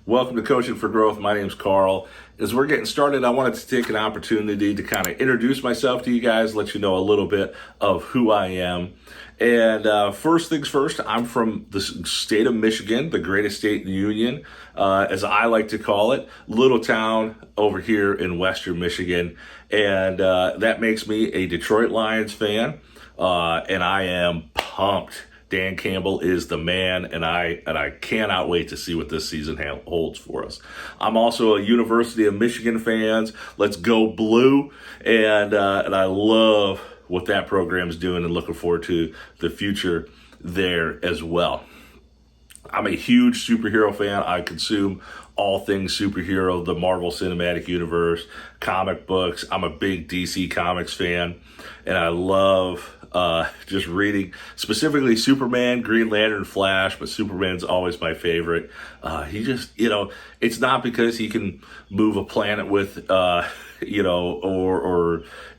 Welcome to Coaching for Growth. My name's Karl. As we're getting started, I wanted to take an opportunity to kind of introduce myself to you guys, let you know a little bit of who I am. And first things first, I'm from the state of Michigan, the greatest state in the union, as I like to call it, little town over here in western Michigan. And that makes me a Detroit Lions fan, and I am pumped. Dan Campbell is the man, and I cannot wait to see what this season holds for us. I'm also a University of Michigan fan. Let's go blue, and I love what that program's doing, and looking forward to the future there as well. I'm a huge superhero fan. I consume all things superhero, the Marvel Cinematic Universe, comic books. I'm a big DC Comics fan, and I love just reading, specifically Superman, Green Lantern, Flash, but Superman's always my favorite. He just, it's not because he can move a planet with, or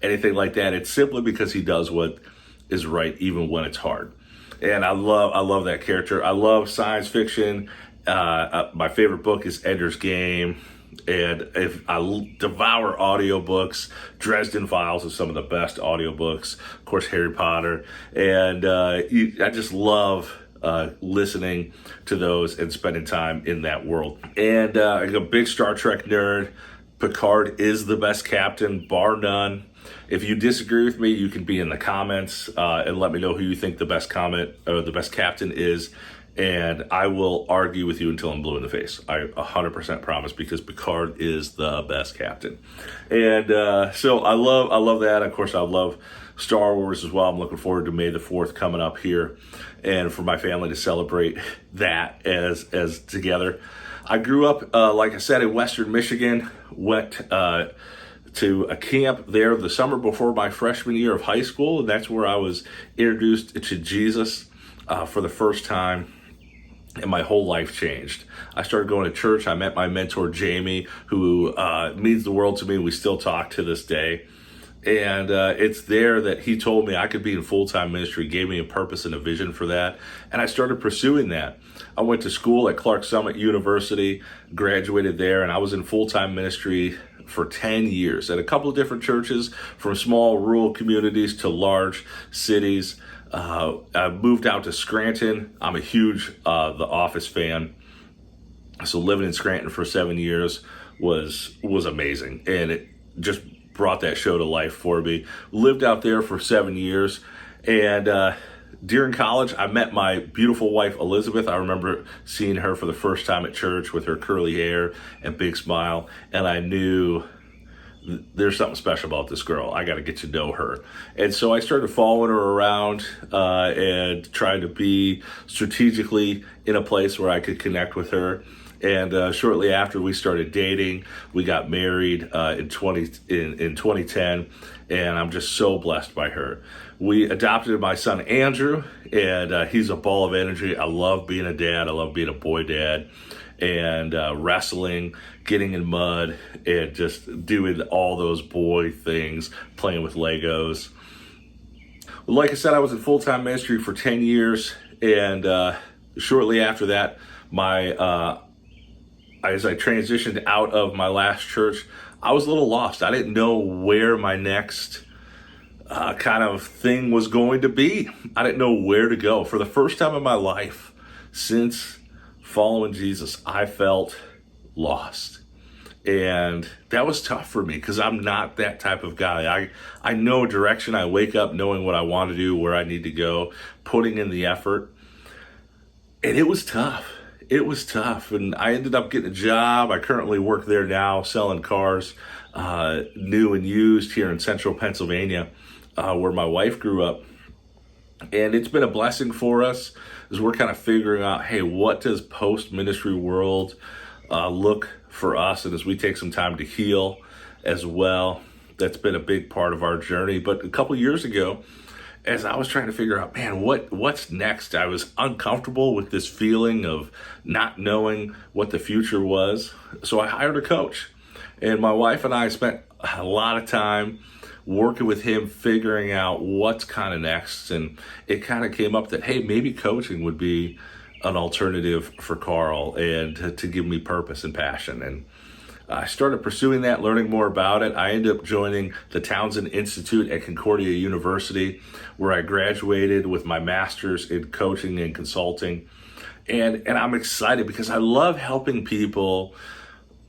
anything like that. It's simply because he does what is right, even when it's hard. And I love that character. I love science fiction. My favorite book is Ender's Game. And if I devour audiobooks, Dresden Files is some of the best audiobooks. Of course, Harry Potter. And I just love listening to those and spending time in that world. And I'm a big Star Trek nerd. Picard is the best captain, bar none. If you disagree with me, you can be in the comments and let me know who you think the best captain is. And I will argue with you until I'm blue in the face. I 100% promise, because Picard is the best captain. And so I love that. Of course, I love Star Wars as well. I'm looking forward to May the 4th coming up here, and for my family to celebrate that as together. I grew up, like I said, in western Michigan. Went to a camp there the summer before my freshman year of high school, and that's where I was introduced to Jesus for the first time. And my whole life changed. I started going to church. I met my mentor, Jamie, who means the world to me. We still talk to this day. And it's there that he told me I could be in full-time ministry, gave me a purpose and a vision for that. And I started pursuing that. I went to school at Clark Summit University, graduated there, and I was in full-time ministry for 10 years at a couple of different churches, from small rural communities to large cities. I moved out to Scranton. I'm a huge The Office fan. So living in Scranton for 7 years was amazing. And it just brought that show to life for me. Lived out there for 7 years. And during college, I met my beautiful wife, Elizabeth. I remember seeing her for the first time at church with her curly hair and big smile. And I knew there's something special about this girl. I got to get to know her. And so I started following her around and trying to be strategically in a place where I could connect with her. And shortly after we started dating, we got married in 2010, and I'm just so blessed by her. We adopted my son, Andrew, and he's a ball of energy. I love being a dad. I love being a boy dad. And wrestling, getting in mud, and just doing all those boy things, playing with Legos. Like I said, I was in full-time ministry for 10 years, and shortly after that, as I transitioned out of my last church, I was a little lost. I didn't know where my next kind of thing was going to be. I didn't know where to go. For the first time in my life since following Jesus, I felt lost. And that was tough for me, because I'm not that type of guy. I know direction. I wake up knowing what I want to do, where I need to go, putting in the effort. And it was tough. It was tough. And I ended up getting a job. I currently work there now, selling cars, new and used, here in central Pennsylvania, where my wife grew up. And it's been a blessing for us as we're kind of figuring out, hey, what does post-ministry world look for us? And as we take some time to heal as well, that's been a big part of our journey. But a couple years ago, as I was trying to figure out, man, what's next? I was uncomfortable with this feeling of not knowing what the future was. So I hired a coach. And my wife and I spent a lot of time working with him, figuring out what's kind of next. And it kind of came up that, hey, maybe coaching would be an alternative for Karl and to give me purpose and passion. And I started pursuing that, learning more about it. I ended up joining the Townsend Institute at Concordia University, where I graduated with my master's in coaching and consulting. And I'm excited because I love helping people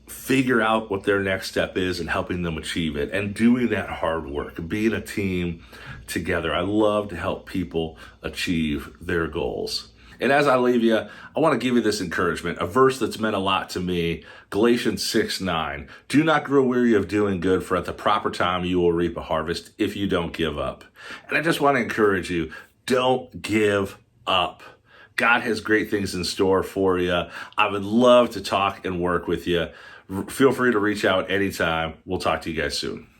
figure out what their next step is and helping them achieve it and doing that hard work, being a team together. I love to help people achieve their goals. And as I leave you, I want to give you this encouragement, a verse that's meant a lot to me, Galatians 6:9. Do not grow weary of doing good, for at the proper time you will reap a harvest if you don't give up. And I just want to encourage you, don't give up. God has great things in store for you. I would love to talk and work with you. Feel free to reach out anytime. We'll talk to you guys soon.